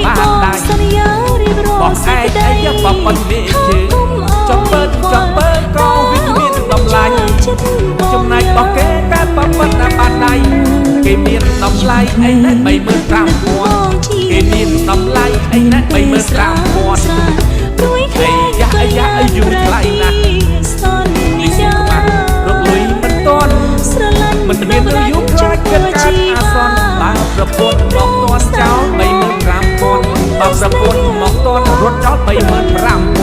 បានដែរបងឯងអីយកបបិនមេជើចំបើក៏វាមានតម្លៃចំណែកបងគេតែបបិនតែបានដៃគេមានតម្លៃអីណែ35000គេមានតម្លៃអីណែ35000អាយ៉ាយូរថ្លៃណាស់លីស៊ីក្បាត់រកលុយមិនតន់មិនមាននៅយូរខ្លាចកើតអាសន្នបើប្រពន្ធមកតន់ចោល35000បើប្រពន្ធមកតន់រត់ចោល35000